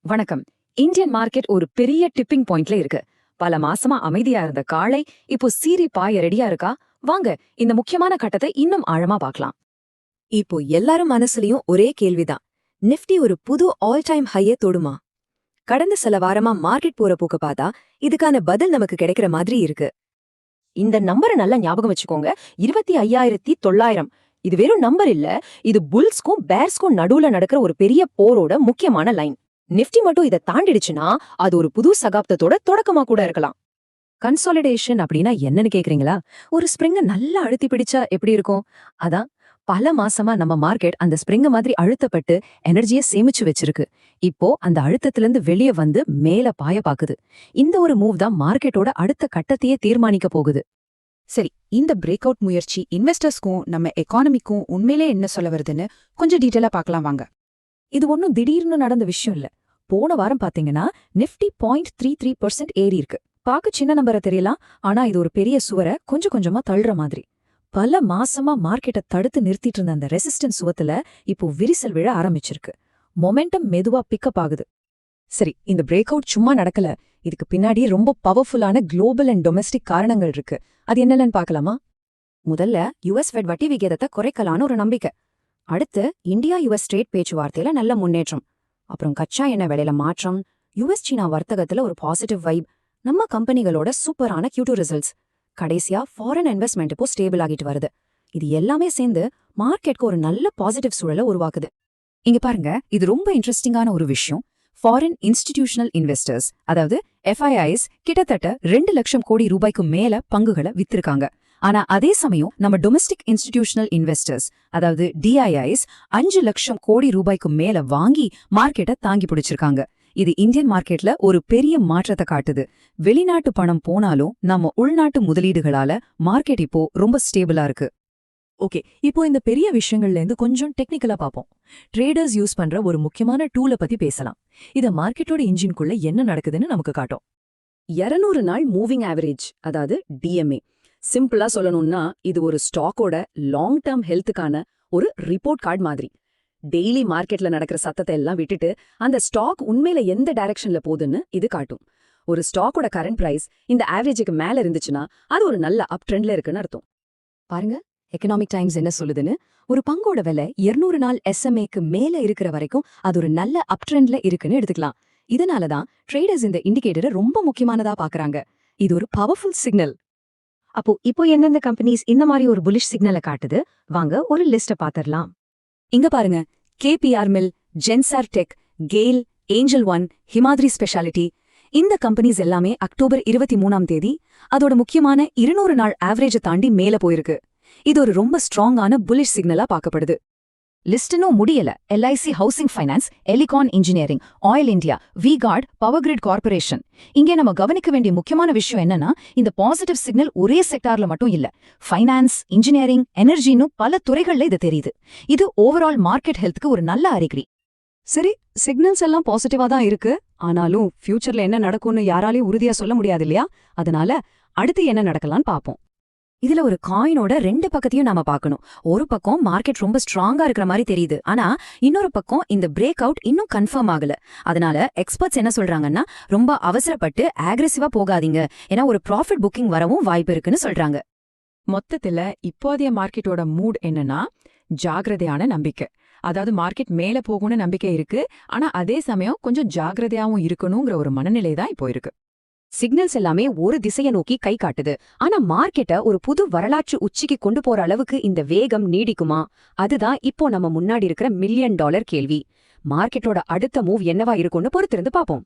வணக்கம். Indian market ஒரு பெரிய டிப்பிங் பாயிண்ட்ல இருக்கு. பல மாசமா அமைதியா இருந்த காளை இப்போ சீறி பாய ரெடியா இருக்கா. வாங்க இந்த முக்கியமான கட்டத்தை இன்னும் ஆழமா பார்க்கலாம். இப்போ எல்லாரும் மனசுலயும் ஒரே கேள்விதான். நிஃப்டி ஒரு புது ஆல் டைம் ஹைய தொடுமா? கடந்த சில வாரமா மார்க்கெட் போற போக்க பார்த்தா இதுக்கான பதில் நமக்கு கிடைக்கிற மாதிரி இருக்கு. இந்த நம்பரை நல்லா ஞாபகம் வச்சுக்கோங்க. 25,900. இது வெறும் நம்பர் இல்ல, இது புல்ஸ்க்கும் பேர்ஸ்க்கும் நடுவுல நடக்கிற ஒரு பெரிய போரோட முக்கியமான லைன். நிஃப்டி மட்டும் இதை தாண்டிடுச்சுன்னா அது ஒரு புது சகாப்தத்தோட தொடக்கமா கூட இருக்கலாம். கன்சாலிடேஷன் அப்படின்னா என்னன்னு கேக்குறீங்களா? ஒரு ஸ்ப்ரிங்க நல்லா அழுத்தி பிடிச்சா எப்படி இருக்கும்? அதான் பல மாசமா நம்ம மார்க்கெட் அந்த ஸ்ப்ரிங்க மாதிரி அழுத்தப்பட்டு எனர்ஜியை சேமிச்சு வச்சிருக்கு. இப்போ அந்த அழுத்தத்திலிருந்து வெளியே வந்து மேல பாய பாக்குது. இந்த ஒரு மூவ் தான் மார்க்கெட்டோட அடுத்த கட்டத்தையே தீர்மானிக்க போகுது. சரி, இந்த பிரேக் அவுட் முயற்சி இன்வெஸ்டர்ஸ்க்கும் நம்ம எக்கானமிக்கும் உண்மையிலே என்ன சொல்ல வருதுன்னு கொஞ்சம் டீட்டெயிலா பார்க்கலாம் வாங்க. இது ஒன்னும் திடீர்னு நடந்த விஷயம் இல்ல. போன வாரம் பாத்தீங்கன்னா நிஃப்டி 0.33% ஏறி இருக்கு. பாக்க சின்ன நம்பரை தெரியலாம், ஆனா இது ஒரு பெரிய சுவரை கொஞ்சம் கொஞ்சமா தள்ளுற மாதிரி. பல மாசமா மார்க்கெட்டை தடுத்து நிறுத்திட்டு இருந்த அந்த ரெசிஸ்டன்ஸ் சுவத்துல இப்போ விரிசல் விழ ஆரம்பிச்சிருக்கு. மொமெண்டம் மெதுவா பிக்கப் ஆகுது. சரி, இந்த பிரேக் அவுட் சும்மா நடக்கல. இதுக்கு பின்னாடி ரொம்ப பவர்ஃபுல்லான குளோபல் அண்ட் டொமெஸ்டிக் காரணங்கள் இருக்கு. அது என்னன்னு பார்க்கலாமா? முதல்ல யுஎஸ் ஃபெட் வட்டி விகிதத்தை குறைக்கலான்னு ஒரு நம்பிக்கை. அடுத்து இந்தியா யுஎஸ் ட்ரேட் பேச்சுவார்த்தையில நல்ல முன்னேற்றம். அப்புறம் கச்சா எண்ணெய் விலையில மாற்றம், யுஎஸ் சீனா வர்த்தகத்துல ஒரு பாசிட்டிவ் வைப், நம்ம கம்பெனிகளோட சூப்பரான Q2 ரிசல்ட்ஸ். கடைசியா ஃபாரின் இன்வெஸ்ட்மெண்ட் இப்போ ஸ்டேபிள் ஆகிட்டு வருது. இது எல்லாமே சேர்ந்து மார்க்கெட்க்கு ஒரு நல்ல பாசிட்டிவ் சூழலை உருவாக்குது. இங்க பாருங்க, இது ரொம்ப இன்ட்ரெஸ்டிங்கான ஒரு விஷயம். ஃபாரின் இன்ஸ்டிடியூஷனல் இன்வெஸ்டர்ஸ், அதாவது FIIs கிட்டத்தட்ட 2 லட்சம் கோடி ரூபாய்க்கு மேல பங்குகளை வித்திருக்காங்க. ஆனா அதே சமயம் நம்ம டொமெஸ்டிக் இன்ஸ்டிடியூஷனல் இன்வெஸ்டர்ஸ், அதாவது DIIs 5 லட்சம் கோடி ரூபாய்க்கு மேல வாங்கி மார்க்கெட்டை தாங்கி பிடிச்சிருக்காங்க. இது இந்தியன் மார்க்கெட்ல ஒரு பெரிய மாற்றத்தை காட்டுது. வெளிநாட்டு பணம் போனாலும் நம்ம உள்நாட்டு முதலீடுகளால மார்க்கெட் இப்போ ரொம்ப ஸ்டேபிளா இருக்கு. ஓகே, இப்போ இந்த பெரிய விஷயங்கள்ல இருந்து கொஞ்சம் டெக்னிக்கலா பார்ப்போம். ட்ரேடர்ஸ் யூஸ் பண்ற ஒரு முக்கியமான டூலை பத்தி பேசலாம். இத மார்க்கெட்டோட இன்ஜின்குள்ள என்ன நடக்குதுன்னு நமக்கு காட்டும். 200 நாள் மூவிங் ஆவரேஜ், அதாவது DMA. சிம்பிளா சொல்லணும்னா இது ஒரு ஸ்டாக்கோட லாங் டேர்ம் ஹெல்த்துக்கான ஒரு ரிப்போர்ட் கார்டு மாதிரி. டெய்லி மார்க்கெட்ல நடக்கிற சத்தத்தை எல்லாம் விட்டுட்டு அந்த ஸ்டாக் உண்மையில எந்த டைரக்ஷன்ல போகுதுன்னு இது காட்டும். ஒரு ஸ்டாக்கோட கரண்ட் பிரைஸ் இந்த ஆவரேஜுக்கு மேல இருந்துச்சுன்னா அது ஒரு நல்ல அப் ட்ரெண்ட்ல இருக்குன்னு அர்த்தம். பாருங்க, எக்கனாமிக் டைம்ஸ் என்ன சொல்லுதுன்னு. ஒரு பங்கோட விலை 200 நாள் SMAக்கு மேல இருக்கிற வரைக்கும் அது ஒரு நல்ல அப் ட்ரெண்ட்ல இருக்குன்னு எடுத்துக்கலாம். இதனாலதான் ட்ரேடர்ஸ் இந்த இண்டிகேட்டரை ரொம்ப முக்கியமானதா பாக்குறாங்க. இது ஒரு பவர்ஃபுல் சிக்னல். அப்போ இப்போ எந்தெந்த கம்பெனிஸ் இந்த மாதிரி ஒரு புலிஷ் சிக்னலை காட்டுது, வாங்க ஒரு லிஸ்ட பாத்திரலாம். இங்க பாருங்க, KPR Mill, Zensar Tech, GAIL, Angel One, Himadri Speciality. இந்த கம்பெனிஸ் எல்லாமே அக்டோபர் 23ஆம் தேதி அதோட முக்கியமான 200 நாள் ஆவரேஜை தாண்டி மேல போயிருக்கு. இது ஒரு ரொம்ப ஸ்ட்ராங்கான புலிஷ் சிக்னலா பார்க்கப்படுது. லிஸ்டனும் முடியல. LIC housing finance, Elecon engineering, oil India, V-Guard, power grid corporation. இங்கே நம்ம கவனிக்க வேண்டிய முக்கியமான விஷயம் என்னன்னா, இந்த பாசிட்டிவ் சிக்னல் ஒரே செக்டார்ல மட்டும் இல்ல. ஃபைனான்ஸ், இன்ஜினியரிங், எனர்ஜின்னு பல துறைகள்ல இது தெரியுது. இது ஓவரால் மார்க்கெட் ஹெல்த்துக்கு ஒரு நல்ல அறிகுறி. சரி, சிக்னல்ஸ் எல்லாம் பாசிட்டிவா தான் இருக்கு. ஆனாலும் ஃபியூச்சர்ல என்ன நடக்கும்னு யாராலையும் உறுதியா சொல்ல முடியாது இல்லையா? அதனால அடுத்து என்ன நடக்கலாம்னு பாப்போம். இதுல ஒரு காயினோட 2 பக்கத்தையும் நாம பார்க்கணும். ஒரு பக்கம் மார்க்கெட் ரொம்ப ஸ்ட்ராங்கா இருக்கிற மாதிரி தெரியுது, ஆனா இன்னொரு பக்கம் இந்த பிரேக் அவுட் இன்னும் கன்ஃபார்ம் ஆகல. அதனால எக்ஸ்பர்ட்ஸ் என்ன சொல்றாங்கன்னா, ரொம்ப அவசரப்பட்டு ஆக்ரெசிவா போகாதீங்க, ஏன்னா ஒரு ப்ராஃபிட் புக்கிங் வரவும் வாய்ப்பு இருக்குன்னு சொல்றாங்க. மொத்தத்துல இப்போதைய மார்க்கெட்டோட மூட் என்னன்னா, ஜாகிரதையான நம்பிக்கை. அதாவது மார்க்கெட் மேல போகும்னு நம்பிக்கை இருக்கு, ஆனா அதே சமயம் கொஞ்சம் ஜாகிரதையாவும் இருக்கணுங்கிற ஒரு மனநிலை தான் இப்போ இருக்கு. சிக்னல்ஸ் எல்லாமே ஒரு திசையை நோக்கி கை காட்டுது, ஆனா மார்க்கெட்டை ஒரு புது வரலாற்று உச்சிக்கு கொண்டு போற அளவுக்கு இந்த வேகம் நீடிக்குமா? அதுதான் இப்போ நம்ம முன்னாடி இருக்கிற $1 மில்லியன் கேள்வி. மார்க்கெட்டோட அடுத்த மூவ் என்னவா இருக்கும்னு பொறுத்திருந்து பாப்போம்.